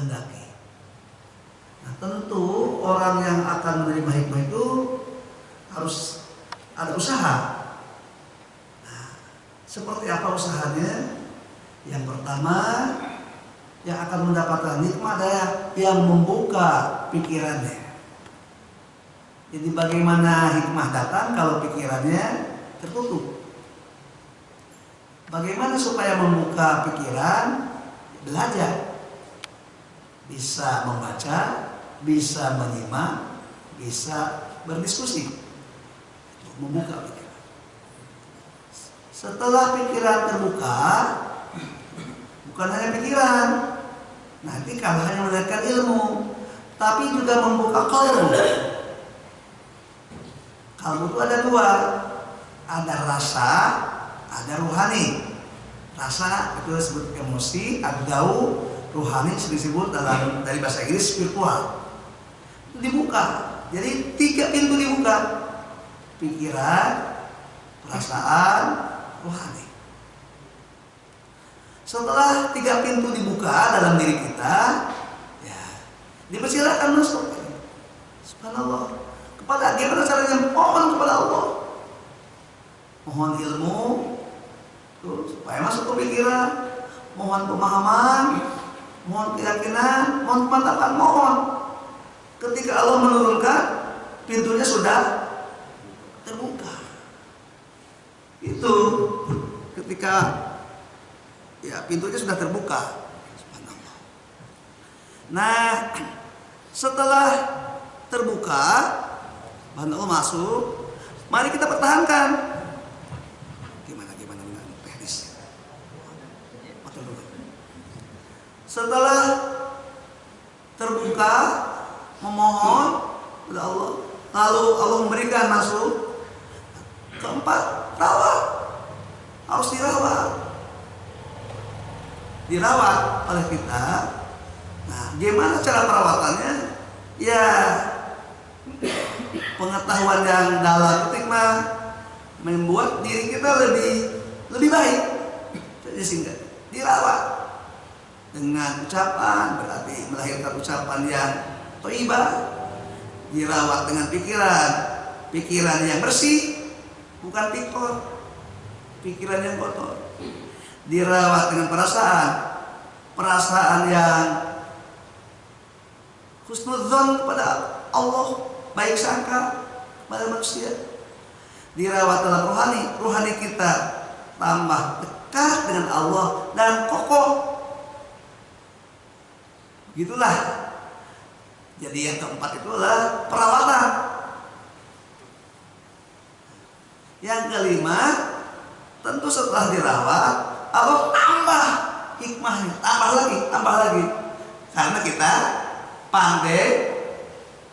kehendaki. Nah, tentu orang yang akan menerima hikmah itu harus ada usaha. Nah, seperti apa usahanya? Yang pertama, yang akan mendapatkan hikmah adalah yang membuka pikirannya. Jadi bagaimana hikmah datang kalau pikirannya tertutup? Bagaimana supaya membuka pikiran? Belajar. Bisa membaca, bisa menyimak, bisa berdiskusi. Membuka pikiran. Setelah pikiran terbuka, bukan hanya pikiran, nanti kalau hanya mendapatkan ilmu, tapi juga membuka qalbu. Qalbu itu ada dua, ada rasa, ada ruhani. Rasa itu disebut emosi, ad-dau, ruhani disebut dari bahasa Inggris spiritual. Itu dibuka. Jadi 3 pintu dibuka. Pikiran, perasaan, ruhani. Setelah 3 pintu dibuka dalam diri kita, ya, dipersilakan masuk. Subhanallah. Kepada gimana caranya? Mohon kepada Allah. Mohon ilmu supaya masuk ke pikiran, mohon pemahaman, mohon keyakinan, mohon kemantapan, mohon. Ketika Allah menurunkan, pintunya sudah terbuka. Itu ketika ya pintunya sudah terbuka. Subhanallah. Nah, setelah terbuka, Allah masuk, mari kita pertahankan. Setelah terbuka, memohon kepada Allah, lalu Allah memberikan masuk. Keempat, rawat, harus dirawat oleh kita. Nah, gimana cara perawatannya? Ya, pengetahuan yang dalam hikmah membuat diri kita lebih baik. Jadi sehingga dirawat dengan ucapan, berarti melahirkan ucapan yang thayyibah. Dirawat dengan pikiran yang bersih, bukan pikiran yang kotor. Dirawat dengan perasaan yang husnudzon kepada Allah, baik sangka pada manusia. Dirawat dalam ruhani kita tambah dekat dengan Allah dan kokoh. Gitulah. Jadi yang keempat itu adalah perawatan. Yang kelima, tentu setelah dirawat, Allah tambah hikmahnya, tambah lagi. Karena kita pandai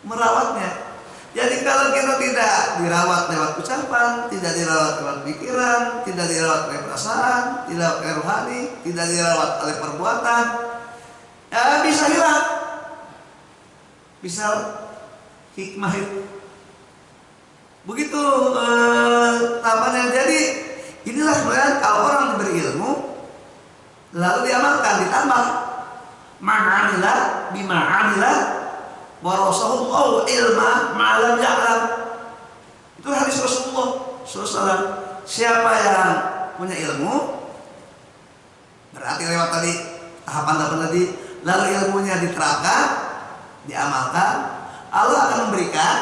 merawatnya. Jadi kalau kita tidak dirawat lewat ucapan, tidak dirawat lewat pikiran, tidak dirawat oleh perasaan, tidak oleh rohani, tidak dirawat oleh perbuatan, ya bisa hilang, bisa hikmah itu. Begitu tahapannya. Jadi inilah sebenarnya kalau orang diberi ilmu lalu diamalkan, ditambah ma'amila bima'amila warasahullahu ilma ma'alam ya'lam. Itu hadis Rasulullah SAW. Siapa yang punya ilmu, berarti lewat tadi tahapan tadi, lalu ilmunya diterapkan, diamalkan, Allah akan memberikan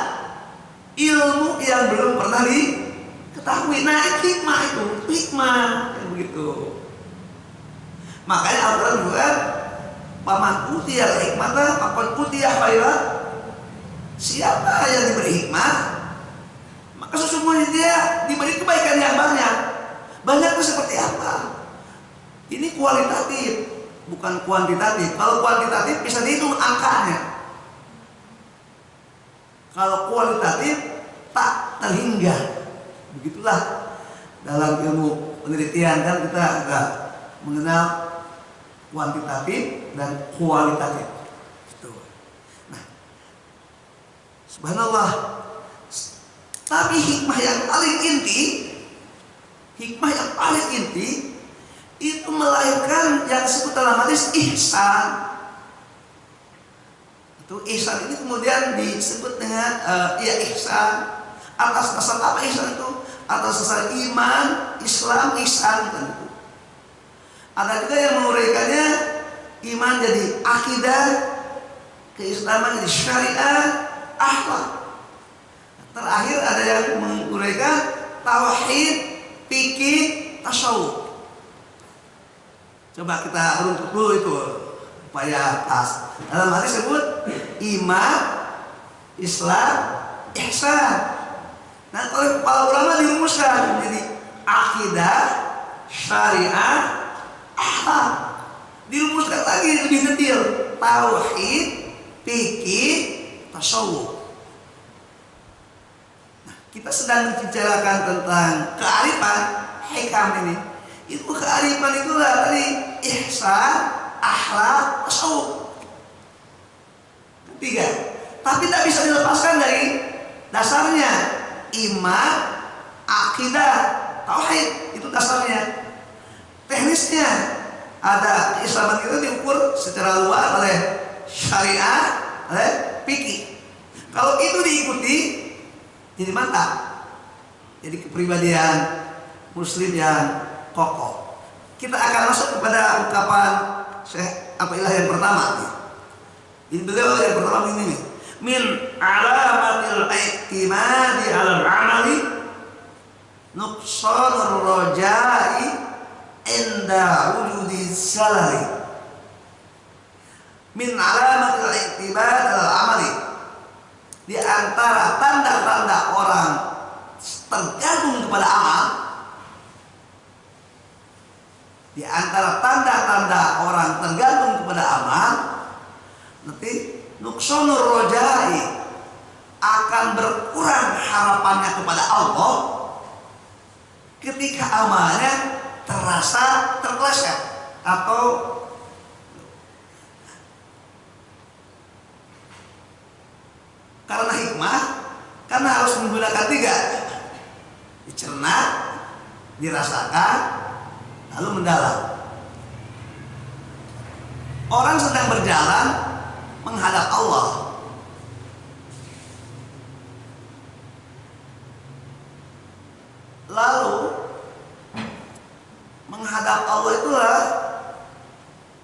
ilmu yang belum pernah diketahui. Nah, hikmah itu, hikmah yang begitu. Makanya Al-Quran juga paman utiyal hikmata paman utiyah khairan. Siapa yang diberi hikmah, maka sesungguhnya dia diberi kebaikan yang banyak. Banyak itu seperti apa? Ini kualitatif, bukan kuantitatif. Kalau kuantitatif bisa dihitung angkanya. Kalau kualitatif tak terhingga. Begitulah dalam ilmu penelitian kan kita agak mengenal kuantitatif dan kualitatif. Nah, subhanallah. Tapi hikmah yang paling inti itu melahirkan yang disebut dalam hadis ihsan. Itu ihsan ini kemudian disebut dengan ya ihsan. Atas dasar apa ihsan itu? Atas dasar iman, Islam, ihsan kan itu. Ada juga yang menguraikannya iman jadi akidah, keislaman jadi syariat, akhlak. Terakhir ada yang menguraikan tauhid, fikih, tasawuf. Coba kita runtut dulu itu supaya pas. Dalam hadis disebut iman, Islam, ihsan. Nah, oleh para ulama dirumuskan menjadi akidah, syariat, akhlak. Dirumuskan lagi lebih detail, tauhid, fikih, tasawuf. Nah, kita sedang membicarakan tentang kearifan, hikam ini. Itu kearifan itulah tadi ihsan, akhlak, tasawuf. Ketiga, tapi tidak bisa dilepaskan dari dasarnya. Iman, akidah, tauhid itu dasarnya. Teknisnya ada keislaman itu diukur secara luas oleh syariat, oleh fikih. Kalau itu diikuti, jadi mantap. Jadi kepribadian Muslim yang kokoh. Kita akan masuk kepada ungkapan Syekh Athaillah yang pertama. Ini beliau yang pertama ini nih. Min alamatil i'timadi 'alal 'amali nuqsanur raja'i inda wujudi salari. Min alamatil i'timadi 'alal 'amali, di antara tanda-tanda orang tergantung kepada amal, di antara tanda-tanda orang tergantung kepada amal, nanti nuqsanur rojai, akan berkurang harapannya kepada Allah ketika amalnya terasa terpeleset atau karena hikmah, karena harus menggunakan tiga: dicerna, dirasakan, lalu mendalam. Orang sedang berjalan menghadap Allah, lalu menghadap Allah itulah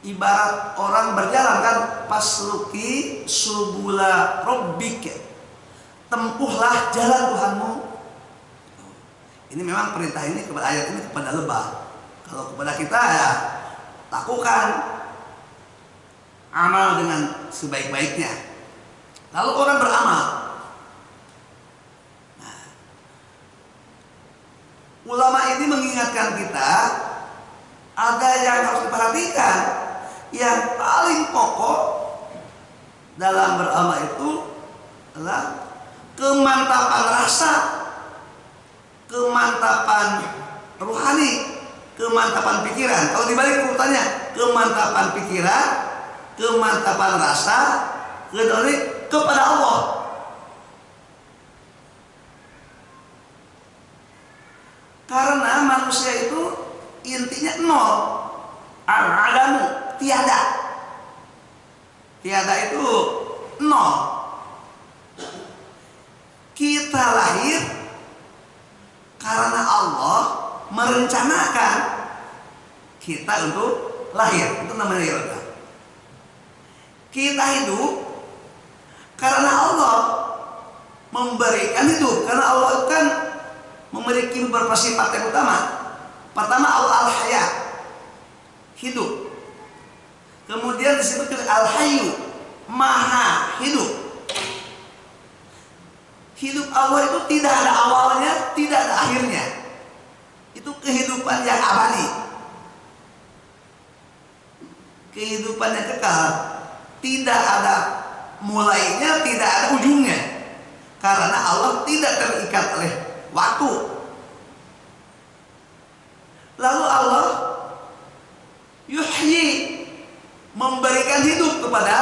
ibarat orang berjalan kan, pasluki subula rabbik, tempuhlah jalan Tuhanmu. Ini memang perintah ini kepada ayat ini kepada lebah. Kalau kepada kita ya lakukan amal dengan sebaik-baiknya. Lalu orang beramal. Nah, ulama ini mengingatkan kita ada yang harus diperhatikan. Yang paling pokok dalam beramal itu adalah kemantapan rasa, kemantapan rohani, kemantapan pikiran. Kalau dibalik urutannya, kemantapan pikiran, kemantapan rasa, kepada Allah. Karena manusia itu intinya nol, al-adamu, tiada. Tiada itu nol. Kita lahir karena Allah merencanakan kita untuk lahir. Itu namanya iroda. Kita hidup karena Allah memberikan hidup. Karena Allah kan memiliki beberapa sifat yang utama. Pertama, Allah al-haya, hidup. Kemudian disebut al-hayyu, maha hidup. Hidup Allah itu tidak ada awalnya, tidak ada akhirnya. Itu kehidupan yang abadi, kehidupan yang kekal. Tidak ada mulainya, tidak ada ujungnya. Karena Allah tidak terikat oleh waktu. Lalu Allah yuhyi, memberikan hidup kepada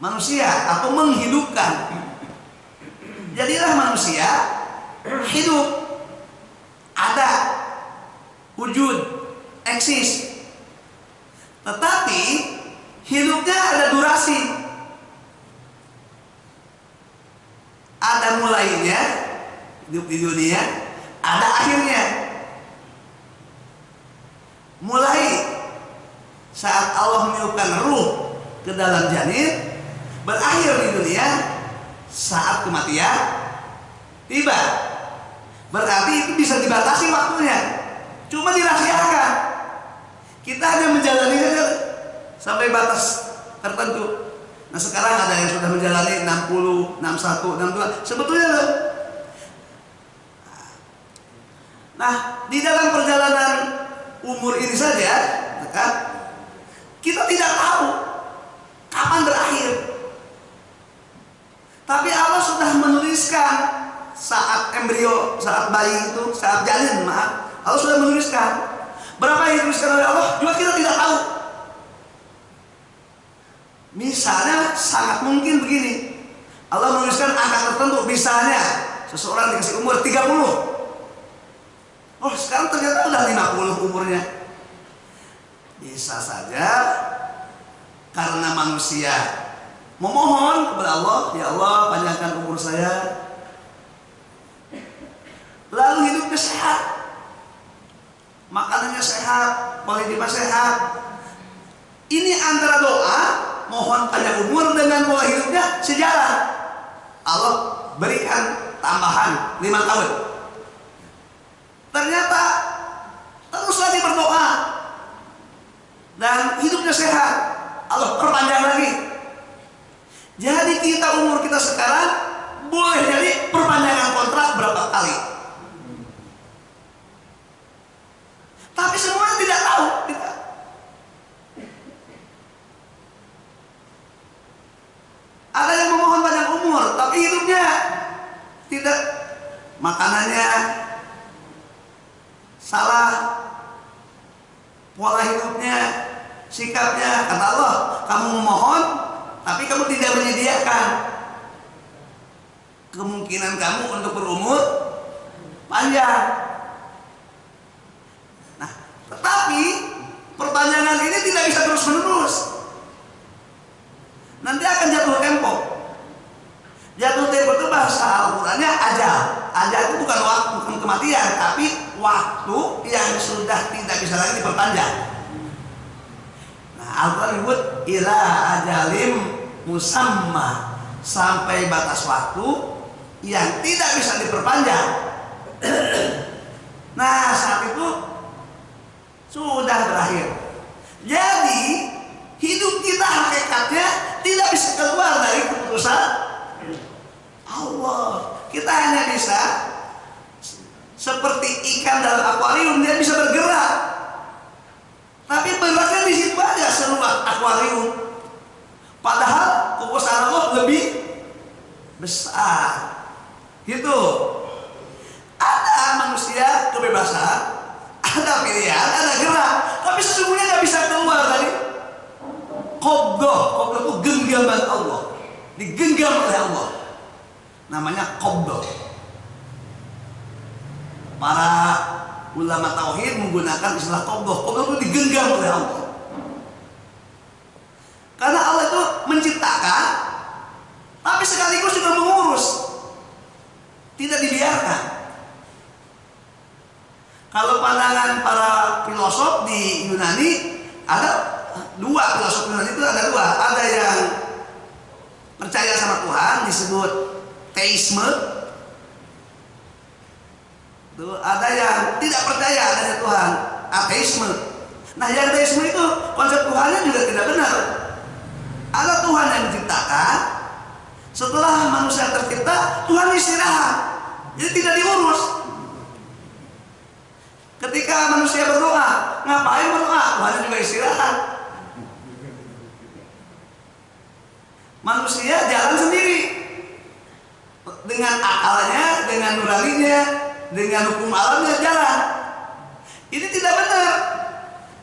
manusia atau menghidupkan. Jadilah manusia hidup, ada, wujud, eksis. Tetapi hidupnya ada durasi, Hidup di dunia ada akhirnya. Mulai saat Allah meniupkan ruh ke dalam janin, berakhir di dunia saat kematian tiba. Berarti itu bisa dibatasi waktunya, cuma dirahasiakan. Kita hanya menjalani sampai batas tertentu. Nah sekarang ada yang sudah menjalani 60, 61, 62 sebetulnya loh. Nah di dalam perjalanan umur ini saja kan, kita tidak tahu kapan berakhir. Tapi Allah sudah menuliskan saat embrio, saat bayi itu, saat janin, maaf, Allah sudah menuliskan. Berapa yang dituliskan oleh Allah juga kita tidak tahu. Misalnya sangat mungkin begini, Allah menuliskan angka tertentu, misalnya seseorang dikasih umur 30. Oh sekarang ternyata udah 50 umurnya. Bisa saja karena manusia memohon kepada Allah, ya Allah panjangkan umur saya, lalu hidupnya sehat, makanannya sehat, pola hidup sehat. Ini antara doa mohon panjang umur dengan pola hidupnya sejalan. Allah berikan tambahan 5 tahun. Ternyata terus lagi berdoa dan hidupnya sehat, Allah perpanjang lagi. Jadi kita umur kita sekarang boleh jadi perpanjangan kontrak berapa kali. Tapi semuanya tidak tahu kita. Ada yang memohon panjang umur, tapi hidupnya tidak, makanannya salah, pola hidupnya, sikapnya. Kata Allah, kamu memohon, tapi kamu tidak menyediakan kemungkinan kamu untuk berumur panjang. Nah, tetapi perpanjangan ini tidak bisa terus-menerus. Nanti akan jatuh tempo. Jatuh tempo itu bahasa Al-Qur'annya ajal. Ajal itu bukan waktu, bukan kematian, tapi waktu yang sudah tidak bisa lagi diperpanjang. Nah, Al-Qur'an menyebut ila ajalim musamma, sampai batas waktu yang tidak bisa diperpanjang. Nah, saat itu sudah berakhir. Jadi hidup kita hakikatnya tidak bisa keluar dari keputusan Allah. Kita hanya bisa seperti ikan dalam akuarium, dia bisa bergerak, tapi bergeraknya di situ aja seluas akuarium. Padahal kekuasaan Allah lebih besar. Gitu. Ada manusia kebebasan, ada pilihan, ada gerak, tapi sesungguhnya nggak bisa keluar dari qabdah. Qabdah itu genggaman Allah, digenggam oleh Allah, namanya qabdah. Para ulama tauhid menggunakan istilah qabdah. Qabdah itu digenggam oleh Allah, karena Allah itu menciptakan, tapi sekaligus juga mengurus, tidak dibiarkan. Kalau pandangan para filosof di Yunani, ada dua filosof Yunani itu ada dua. Ada yang percaya sama Tuhan, disebut teisme. Ada yang tidak percaya adanya Tuhan, ateisme. Nah, yang teisme itu konsep Tuhannya juga tidak benar. Ada Tuhan yang menciptakan, setelah manusia tercipta, Tuhan istirahat, jadi tidak diurus. Ketika manusia berdoa, ngapain berdoa? Tuhan juga istirahat. Manusia jalan sendiri dengan akalnya, dengan nuraninya, dengan hukum alamnya jalan. Ini tidak benar.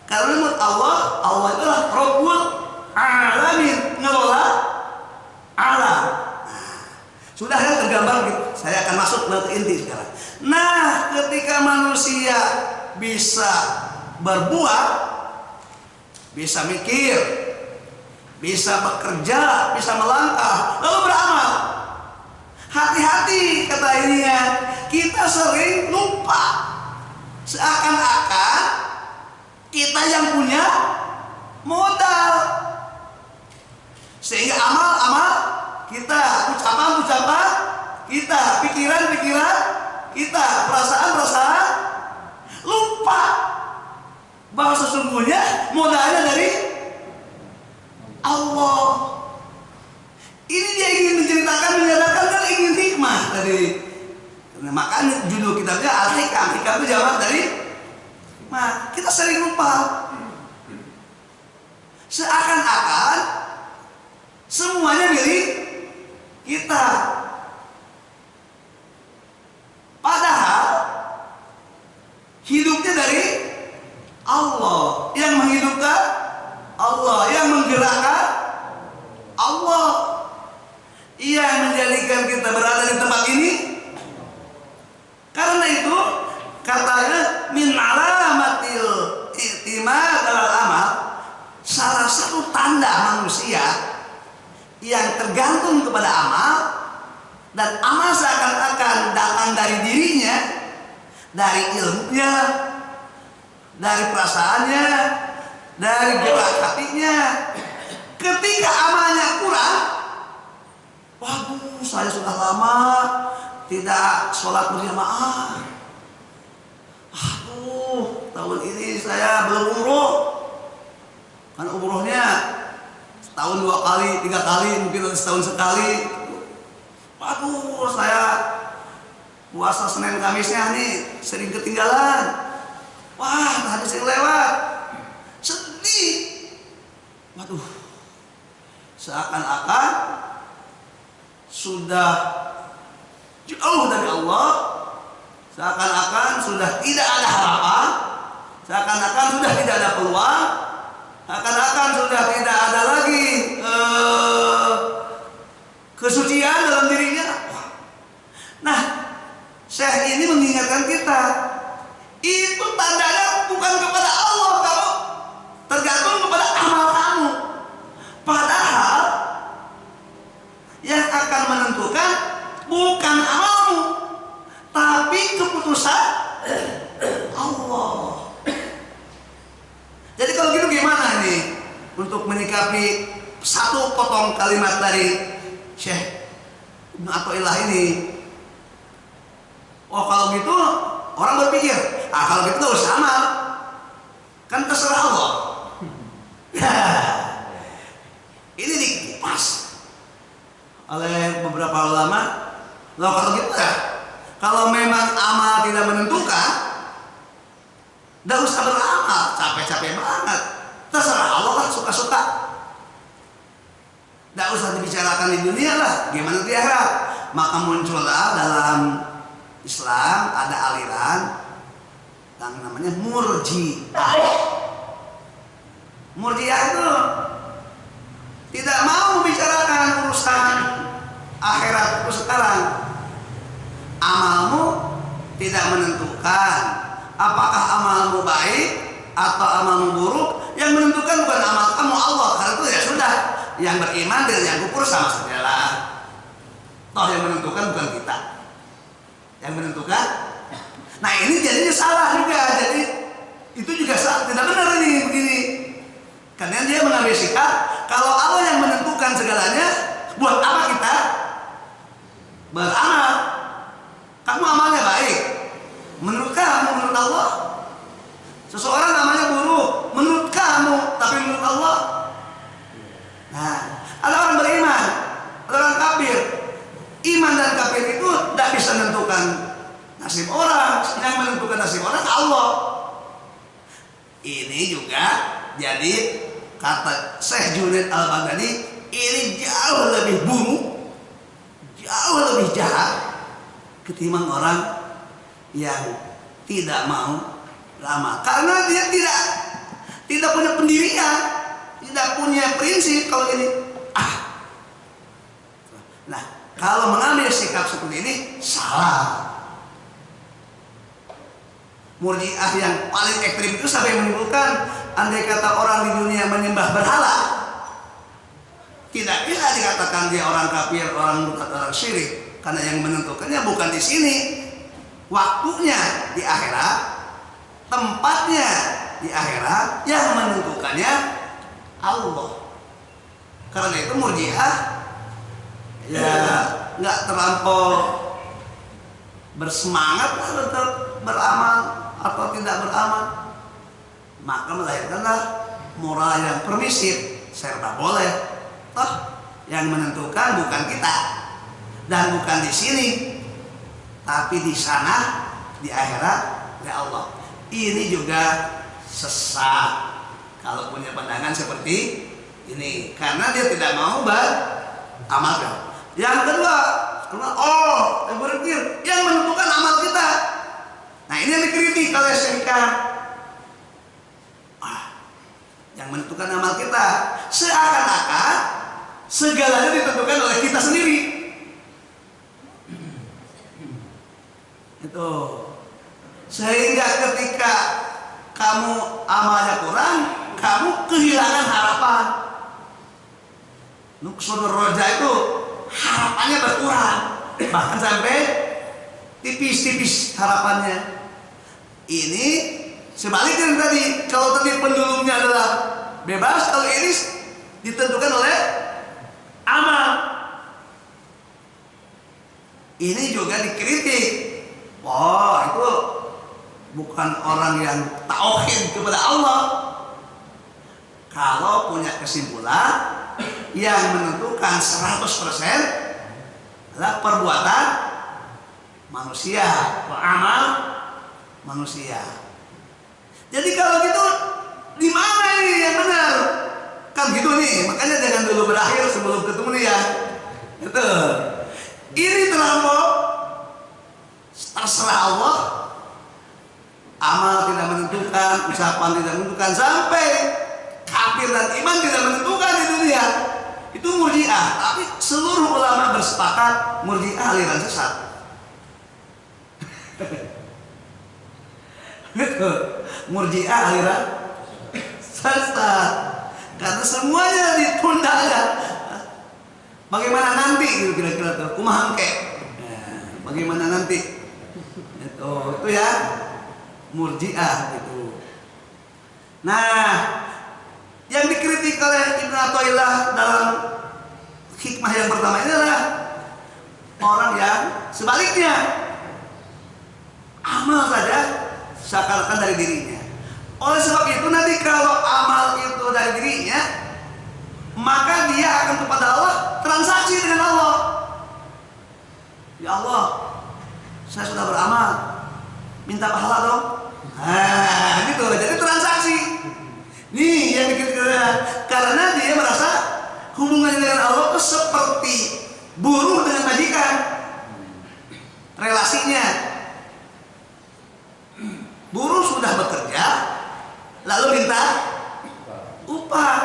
Karena menurut Allah, Allah itulah Rabbul Alamin, ngelola alam. Sudah ya tergambar gitu. Saya akan masuk ke inti sekarang. Nah, ketika manusia bisa berbuat, bisa mikir, bisa bekerja, bisa melangkah, lalu beramal. Hati-hati kata ininya, kita sering lupa, seakan-akan kita yang punya modal, sehingga amal-amal kita, ucapan-ucapan kita, pikiran-pikiran kita, perasaan-perasaan, lupa bahwa sesungguhnya modalnya dari Allah. Ini dia ingin menceritakan, menyadarkan, dan ingin hikmah tadi. Makanya judul kitabnya Al-Hikam. Hikam itu jawaban dari hikmah. Kita sering lupa, seakan-akan semuanya milik kita. Padahal hidupnya dari Allah, yang menghidupkan Allah, yang menggerakkan Allah, yang menjadikan kita berada di tempat ini. Karena itu katanya min alamatil i'timad alal amal, salah satu tanda manusia yang tergantung kepada amal, dan amal seakan-akan datang dari dirinya, dari ilmunya, dari perasaannya, dari gerak hatinya. Ketika amalnya kurang, waduh, saya sudah lama tidak sholat berjamaah. Aduh, tahun ini saya belum umroh. Kan umrohnya setahun 2 kali, 3 kali, mungkin setahun sekali. Waduh, saya puasa Senin Kamisnya nih sering ketinggalan. Wah, tadi saya lewat. Sedih. Waduh, seakan-akan sudah jauh dari Allah, seakan-akan sudah tidak ada harapan, seakan-akan sudah tidak ada peluang, seakan-akan sudah tidak ada lagi kesucian dalam dirinya. Nah, Syekh ini mengingatkan kita, itu tandanya bukan kepada Allah kamu tergantung kepada amal kamu. Padahal yang akan menentukan bukan amalmu, tapi keputusan Allah. Jadi kalau gitu gimana nih untuk menyikapi satu potong kalimat dari Syekh Ibnu Athaillah ini? Oh, kalau gitu orang berpikir, kalau gitu harus amal, kan terserah Allah. Ini dikupas oleh beberapa ulama. Loh, kalau gitu ya, kalau memang amal tidak menentukan, tidak usah beramal, capek-capek banget, terserah Allah lah, suka-suka. Tidak usah dibicarakan di dunia lah, gimana di akhirat. Maka muncullah dalam Islam ada aliran yang namanya Murji'ah. Murji'ah itu tidak mau membicarakan urusan akhirat itu sekarang. Amalmu tidak menentukan apakah amalmu baik atau amalmu buruk. Yang menentukan bukan amal kamu, Allah. Karena itu ya sudah, yang beriman dan yang kufur sama saja lah. Toh yang menentukan bukan kita, yang menentukan. Nah, ini jadinya salah juga. Jadi itu juga salah, tidak benar ini begini. Karena dia mengambil sikap kalau Allah yang menentukan segalanya, buat apa kita beramal? Kamu amalnya baik menurut kamu, menurut Allah. Seseorang amalnya buruk menurut kamu, tapi menurut Allah. Nah, ada orang beriman, ada orang kafir. Iman dan kafir itu tidak bisa menentukan nasib orang. Yang menentukan nasib orang Allah. Ini juga jadi kata Syekh Junaid Al-Baghdadi, ini jauh lebih buruk, jauh lebih jahat ketimbang orang yang tidak mau beramal. Karena dia tidak punya pendirian, tidak punya prinsip. Kalau ini nah, kalau mengambil sikap seperti ini salah. Murji'ah yang paling ekstrim itu sampai menimbulkan, andai kata orang di dunia menyembah berhala, tidak bisa dikatakan dia orang kafir, orang murtad, orang syirik, karena yang menentukannya bukan di sini, waktunya di akhirat, tempatnya di akhirat, yang menentukannya Allah. Karena itu Murji'ah ya nggak terlampau bersemangat untuk beramal atau tidak beramal, maka melahirkanlah moral yang permisif, serba boleh. Toh yang menentukan bukan kita dan bukan di sini, tapi di sana, di akhirat, ya Allah. Ini juga sesat kalau punya pandangan seperti ini, karena dia tidak mau beramal. Yang kedua, yang berpikir yang menentukan amal kita. Nah, ini yang dikritik oleh Syekh. Yang menentukan amal kita, seakan-akan segalanya ditentukan oleh kita sendiri. Itu sehingga ketika kamu amalnya kurang, kamu kehilangan harapan. Nuksunur roja itu harapannya berkurang, bahkan sampai tipis-tipis harapannya. Ini sebaliknya tadi. Kalau tadi pendulumnya adalah bebas, kalau ini ditentukan oleh amal. Ini juga dikritik. Wah, itu bukan orang yang tauhid kepada Allah. Kalau punya kesimpulan yang menentukan 100% adalah perbuatan manusia, amal manusia. Jadi kalau gitu, di mana ini yang benar? Kan gitu nih, makanya jangan dulu berakhir sebelum ketemu nih ya. Itu. Ini terlampau terserah Allah. Amal tidak menentukan, ucapan tidak menentukan, sampai kafir dan iman tidak menentukan di dunia. Itu Murji'ah. Tapi seluruh ulama bersepakat Murji'ah aliran sesat. Murji'ah aliran sesat. Karena semuanya ditunda ya. Bagaimana nanti gitu kira-kira tuh? Kumaha engke. Bagaimana nanti? Itu ya Murji'ah gitu. Nah, yang dikritik oleh Ibnu Athaillah dalam hikmah yang pertama ini adalah orang yang sebaliknya, amal saja seakan-akan dari dirinya. Oleh sebab itu nanti kalau amal itu dari dirinya, maka dia akan kepada Allah transaksi dengan Allah. Ya Allah, saya sudah beramal, minta pahala dong. Nah, gitu. Jadi transaksi. Nih yang dikira, karena dia merasa hubungannya dengan Allah itu seperti buruh dengan majikan. Relasinya, buruh sudah bekerja, lalu minta upah.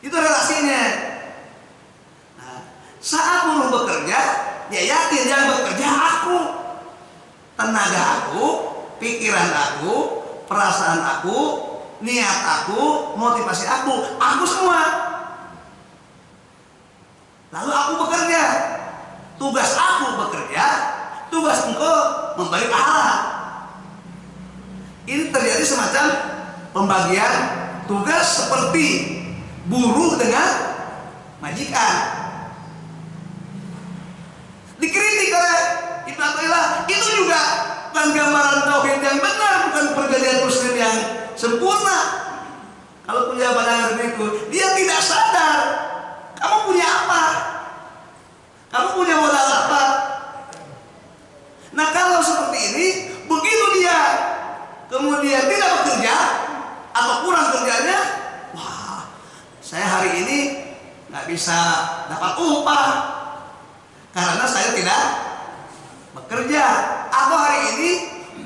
Itu relasinya. Nah, saat buruh bekerja, dia yakin yang bekerja aku, tenaga aku, pikiran aku, perasaan aku, niat aku, motivasi aku semua. Lalu aku bekerja, tugas aku bekerja, tugas engkau memberi pahala. Ini terjadi semacam pembagian tugas seperti buruh dengan majikan. Dikritik oleh Ibnu Athaillah, itu juga bukan gambaran tauhid yang benar, bukan perjanjian muslim yang sempurna. Kalau punya pandangan berikut, dia tidak sadar kamu punya apa, kamu punya modal apa. Nah, kalau seperti ini, begitu dia kemudian tidak bekerja atau kurang kerjanya, wah, saya hari ini nggak bisa dapat upah karena saya tidak bekerja, atau hari ini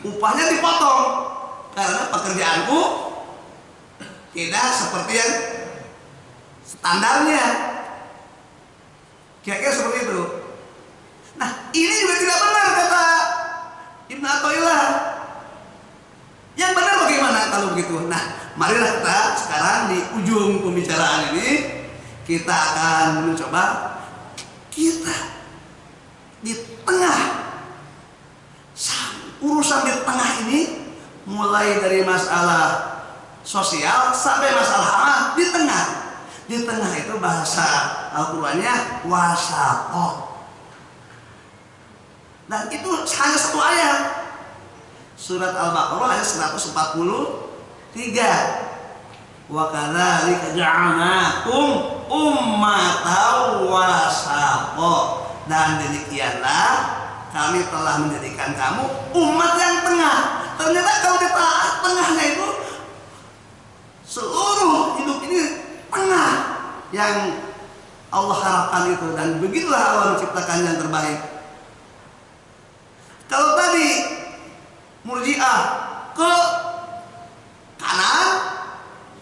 upahnya dipotong karena pekerjaanku tidak seperti yang standarnya. Kira-kira seperti itu. Nah, ini juga tidak benar kata Ibnu Athaillah. Yang benar bagaimana kalau begitu? Nah, marilah kita sekarang di ujung pembicaraan ini kita akan mencoba kita di tengah urusan di tengah ini mulai dari masalah sosial sampai masalah amal di tengah. Di tengah itu bahasa Al-Qur'annya wasaqah. Dan itu hanya satu ayat. Surat Al-Baqarah ayat 143. Wa kadzalika ja'alnakum ummatan wasaqah. Dan demikianlah kami telah menjadikan kamu umat yang tengah. Ternyata kalau di tengahnya itu seluruh hidup ini tengah yang Allah harapkan itu, dan begitulah Allah menciptakan yang terbaik. Kalau tadi Murji'ah ke kanan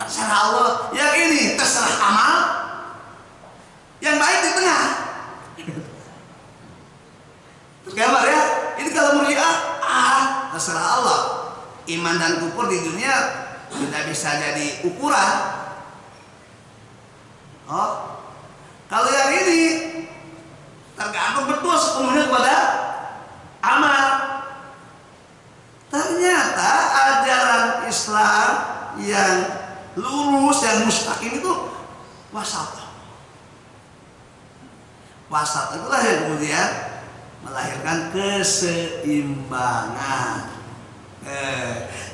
terserah Allah, yang ini terserah amal, yang baik di tengah. Terus gambar ya, ini kalau Murji'ah terserah Allah. Iman dan kufur di dunia tidak bisa jadi ukuran. Oh, kalau yang ini tergantung betul sepenuhnya kepada amal. Ternyata ajaran Islam yang lurus, yang mustaqim itu wasat. Wasat itulah yang kemudian melahirkan keseimbangan.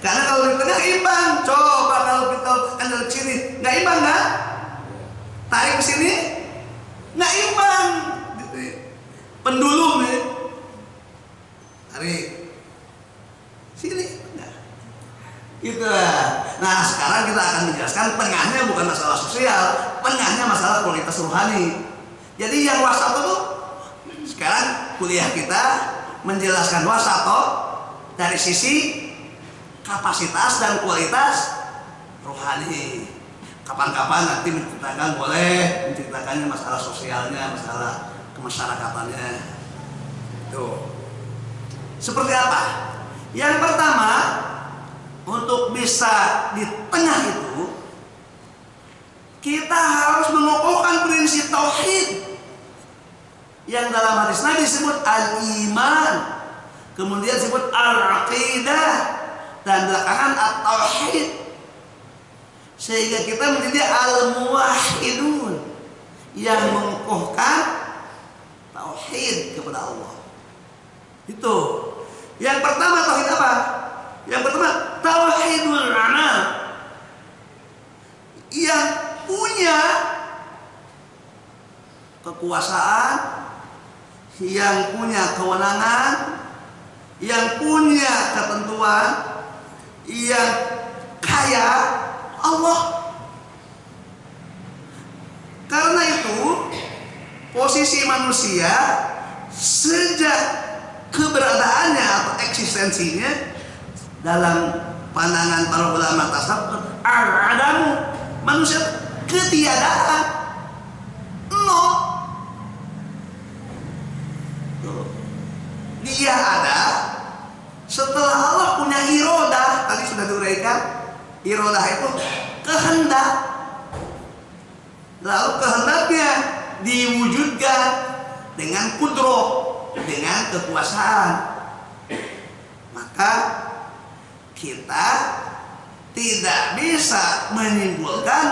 Karena kalau di tengah imbang, coba kalau kita kendal ke sini, nggak imbang kan? Tarik ke sini, nggak imbang. Pendulum nih, tarik sini, enggak. Gitu. Nah, sekarang kita akan menjelaskan tengahnya bukan masalah sosial, tengahnya masalah kualitas rohani. Jadi yang wasat itu sekarang kuliah kita menjelaskan wasat dari sisi kapasitas dan kualitas rohani. Kapan-kapan nanti menceritakan, boleh menceritakannya masalah sosialnya, masalah kemasyarakatannya. Tuh. Seperti apa? Yang pertama, untuk bisa di tengah itu kita harus mengokohkan prinsip tauhid yang dalam hadis Nabi disebut al-iman, kemudian disebut al-aqidah, dan belakangan at-tauhid, sehingga kita menjadi al-muwahhidun yang mengokohkan tauhid kepada Allah. Itu yang pertama. Tauhid apa? Yang pertama tauhidul amal, yang punya kekuasaan, yang punya kewenangan, yang punya ketentuan, yang kaya Allah. Karena itu posisi manusia sejak keberadaannya atau eksistensinya dalam pandangan para ulama tasawuf al-adamu, manusia ketiadaan, nol. Dia ada setelah Allah punya irodah. Tadi sudah diuraikan, irodah itu kehendak, lalu kehendaknya diwujudkan dengan kudroh, dengan kekuasaan. Maka kita tidak bisa menyimpulkan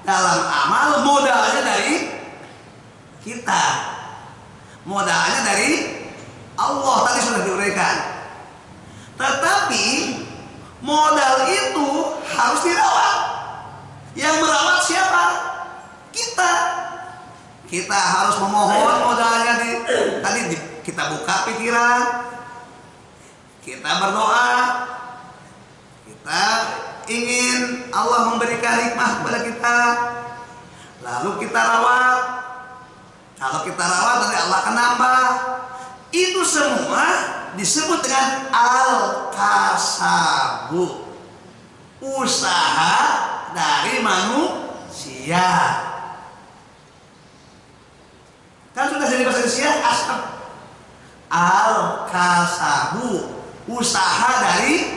dalam amal modalnya dari kita, modalnya dari Allah. Tadi sudah diuraikan. Tetapi modal itu harus dirawat. Yang merawat siapa? Kita. Kita harus memohon modalnya kita buka pikiran, kita berdoa, kita ingin Allah memberikan hikmah kepada kita, lalu kita rawat. Kalau kita rawat nanti Allah akan nambah. Itu semua disebut dengan al-kasabu, usaha dari manusia. Kan sudah jadi bahasa Indonesia asal al-kasabu, usaha dari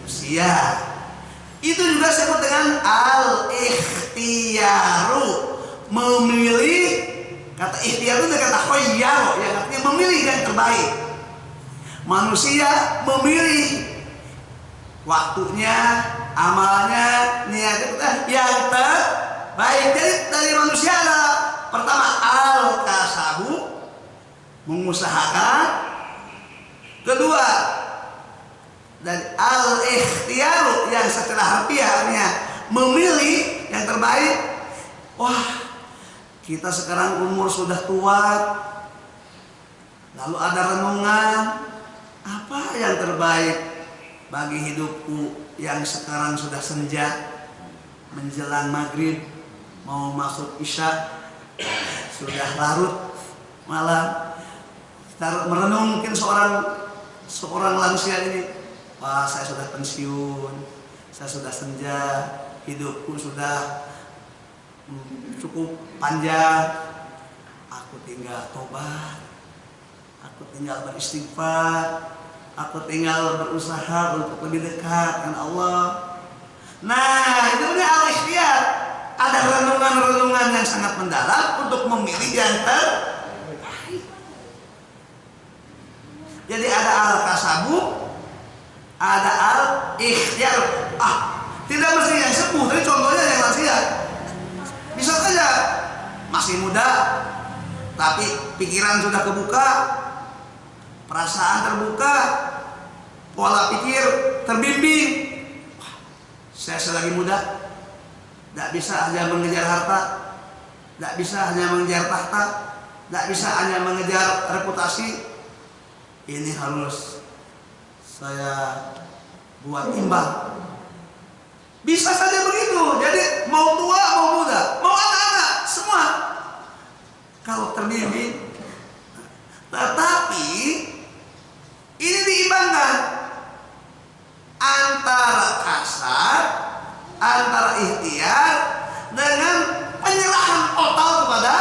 manusia. Itu juga disebut dengan al-ikhtiyaru, memilih. Kata ikhtiar itu kata khoyyar, yang artinya memilih yang terbaik. Manusia memilih waktunya, amalnya, niatnya yang terbaik. Jadi dari manusia adalah pertama al-kasabu, mengusahakan. Kedua, dari al-ikhtiaru yang setelah harfiahnya memilih yang terbaik. Wah, kita sekarang umur sudah tua, lalu ada renungan, apa yang terbaik bagi hidupku yang sekarang sudah senja, menjelang maghrib, mau masuk isya, sudah larut malam. Kita merenung mungkin seorang lansia ini, wah saya sudah pensiun, saya sudah senja, hidupku sudah cukup panjang, aku tinggal tobat, aku tinggal beristighfar, aku tinggal berusaha untuk lebih dekat dengan Allah. Nah, itu dia al-ikhtiar. Ada renungan-renungan yang sangat mendalam untuk memilih yang terbaik. Jadi ada al-kasabu, ada al-ikhtiar. Tidak mesti yang sepuh, tapi contohnya yang lansia. Bisa saja masih muda, tapi pikiran sudah kebuka, perasaan terbuka, pola pikir terbimbing. Saya selagi muda, tidak bisa hanya mengejar harta, tidak bisa hanya mengejar tahta, tidak bisa hanya mengejar reputasi. Ini harus saya buat imbang. Bisa saja begitu. Jadi mau tua, mau muda, mau anak-anak, semua kalau terbimbing. Tetapi ini diimbangkan antara kasar, antara ikhtiar dengan penyerahan total kepada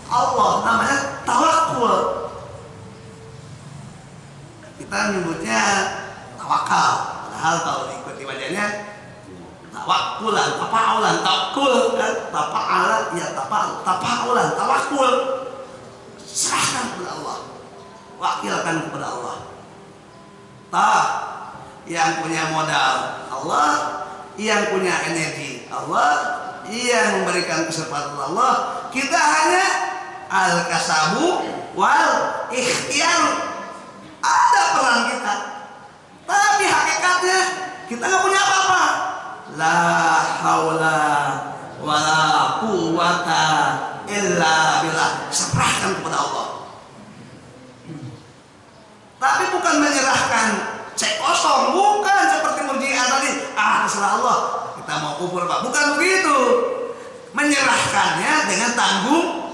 Allah, namanya tawakul. Kita menyebutnya tawakal, padahal kalau diikuti bacanya tawakulan, tawakul kan, tafa'ala ya tafa'ulan, tawakul. Serahkan kepada Allah, wakilkan kepada Allah. Yang punya modal Allah, yang punya energi Allah, yang memberikan kesempatan Allah. Kita hanya al-kasabu wal ikhtiar. Ada peran kita, tapi hakikatnya kita nggak punya apa-apa. La haula wala quwwata illa billah. Serahkan kepada Allah. Tapi bukan menyerahkan cek kosong, bukan seperti murji'ah tadi. Terserah Allah, kita mau kufur Pak. Bukan begitu. Menyerahkannya dengan tanggung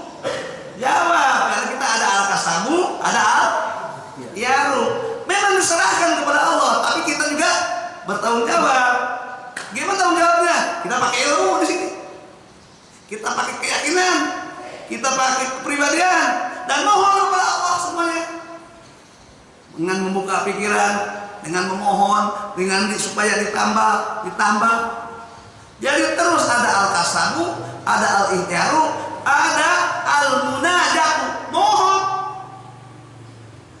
jawab. Karena kita ada al-kasabu, ada al-ikhtiaru. Memang diserahkan kepada Allah, tapi kita juga bertanggung jawab. Gimana tanggung jawabnya? Kita pakai ilmu di sini. Kita pakai keyakinan, kita pakai kepribadian dan mohon kepada Allah semuanya. Dengan membuka pikiran, dengan memohon, dengan supaya ditambah. Jadi terus ada al-kasabu, ada al-ikhtiaru, ada al-munajatu, mohon.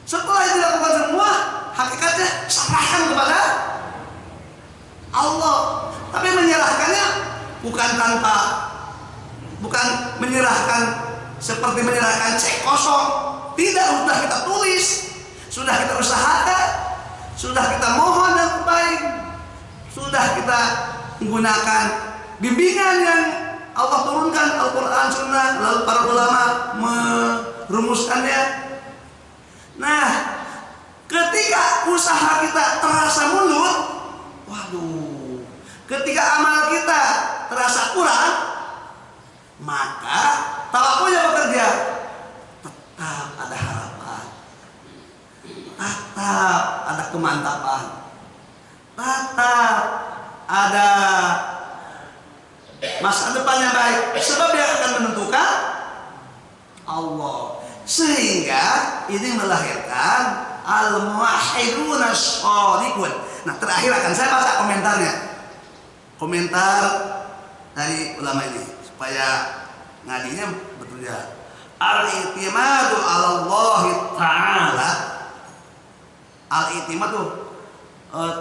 Setelah itu dilakukan semua, hakikatnya serahkan kepada Allah. Tapi menyerahkannya bukan menyerahkan seperti menyerahkan cek kosong. Tidak, sudah kita tulis, sudah kita usahakan, sudah kita mohon yang terbaik, sudah kita menggunakan bimbingan yang Allah turunkan, Al-Quran, Sunnah, lalu para ulama merumuskannya. Nah, ketika usaha kita terasa mundur, waduh, ketika amal kita terasa kurang, maka tawakulnya bekerja. Tetap ada harapan, tetap ada kemantapan, tetap ada masa depan yang baik. Sebab yang akan menentukan Allah. Sehingga ini melahirkan al-muwahhidun as-shadiqun. Nah, terakhir akan saya baca komentarnya. Komentar dari ulama ini supaya ngadinya betul ya. Al-i'timadu 'ala Allah Ta'ala Al-i'timad tuh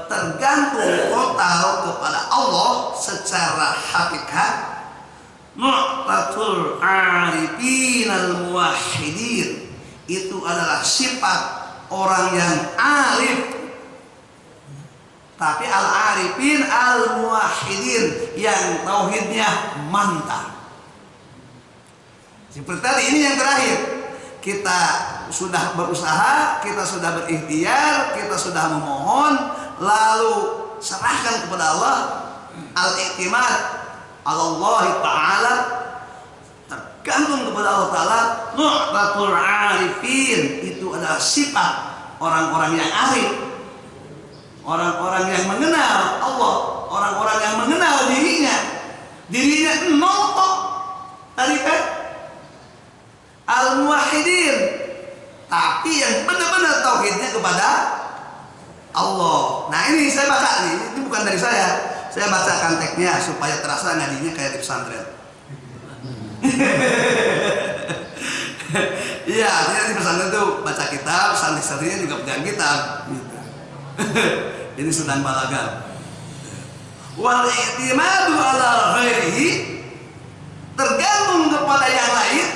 tergantung total kepada Allah secara hakikat. Mu'tatul arifin al-muwahhidin, itu adalah sifat orang yang arif. Tapi al-arifin al-muwahhidin, yang tauhidnya mantap. Seperti tadi, ini yang terakhir. Kita sudah berusaha, kita sudah berikhtiar, kita sudah memohon, lalu serahkan kepada Allah. Al-i'timad Allah Ta'ala, tergantung kepada Allah Ta'ala. Nu'tatul arifin, itu adalah sifat orang-orang yang arif, orang-orang yang mengenal Allah, orang-orang yang mengenal dirinya nonton tadi kan, al-muwahhidin, tapi yang benar-benar tauhidnya kepada Allah. Nah, ini saya baca nih, ini bukan dari saya bacakan teksnya supaya terasa ngajinya kayak di pesantren. Iya, artinya di pesantren itu baca kitab, santri-santrinya juga pegang kitab gitu. Ini sedang balagan. Wal i'timadu ala ghairihi, tergantung kepada yang lain,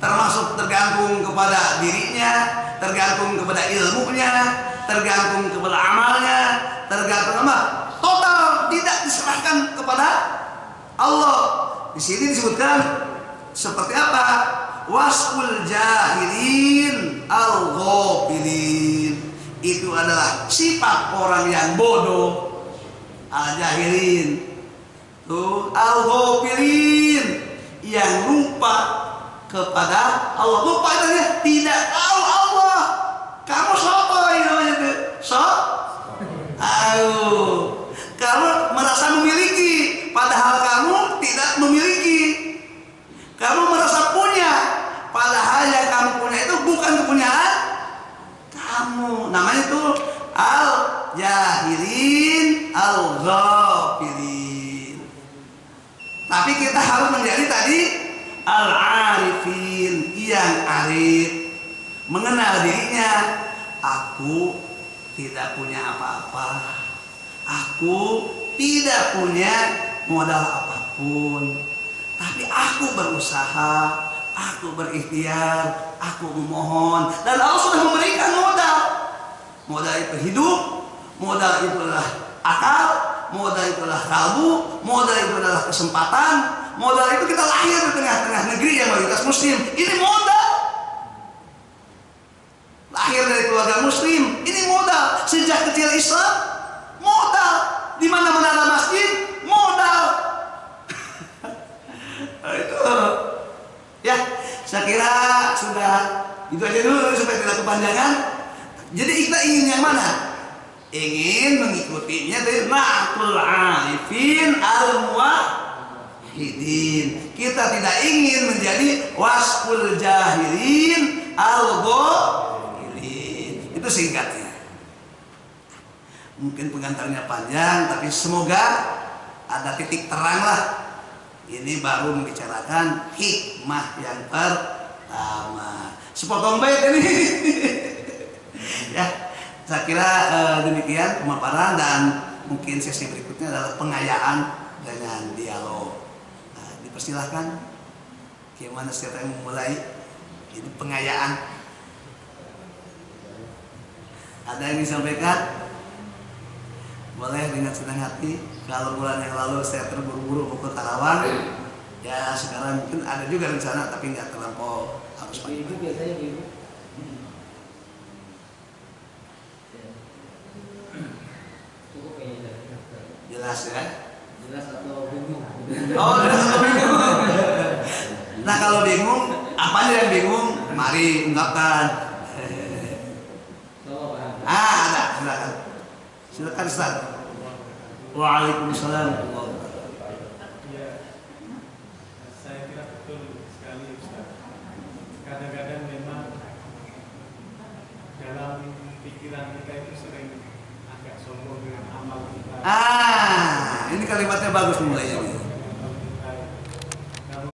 termasuk tergantung kepada dirinya, tergantung kepada ilmunya, tergantung kepada amalnya, tergantung apa? Total tidak diserahkan kepada Allah. Di sini disebutkan seperti apa? Wasful jahilin al-ghafilin, itu adalah sifat orang yang bodoh. Al-jahilin tuh, al-ghafilin, yang lupa kepada Allah. Lupa itu tidak tahu Allah. Kamu siapa namanya itu? Kamu merasa memiliki, padahal kamu tidak memiliki. Kamu merasa punya, padahal yang kamu punya itu bukan kepunyaan kamu. Namanya itu al-jahilin al-ghafilin. Tapi kita harus menjadi tadi al-arifin, yang arif, mengenal dirinya. Aku tidak punya apa-apa, aku tidak punya modal apapun, tapi aku berusaha, aku berikhtiar, aku memohon, dan Allah sudah memberikan modal. Modal itu hidup, modal itu adalah akal, modal itu adalah kalbu, modal itu adalah kesempatan, modal itu kita lahir di tengah-tengah negeri yang mayoritas muslim. Ini modal. Lahir dari keluarga muslim, ini modal. Sejak kecil Islam, modal. Di mana-mana ada masjid, modal. Itu ya, saya kira sudah itu aja dulu supaya tidak kepanjangan. Jadi kita ingin yang mana? Ingin mengikutinya dari na'tul arifin al-muwahhidin. Kita tidak ingin menjadi wasful jahilin al-ghafilin. Itu singkatnya. Mungkin pengantarnya panjang, tapi semoga ada titik terang lah. Ini baru membicarakan hikmah yang pertama. Sepotong bait ini. Ya, saya kira demikian pemaparan, dan mungkin sesi berikutnya adalah pengayaan dengan dialog. Nah, dipersilahkan. Gimana siapa yang memulai? Ini pengayaan. Ada yang disampaikan? Boleh dengan senang hati. Kalau bulan yang lalu saya terburu-buru mau ke Karawang, ya sekarang mungkin ada juga rencana, tapi nggak terlampau harus pagi. Ibu biasanya ibu. Jelas ya? Jelas atau bingung? Oh, jelas atau bingung. Nah, kalau bingung, apanya yang bingung? Mari ungkapkan. Ada, silakan. Silakan Ustaz. Waalaikumsalam. Ya, saya kira betul sekali Ustaz. Kadang-kadang memang dalam pikiran kita itu sering agak sombong dengan amal kita. Ini kalimatnya bagus mulainya.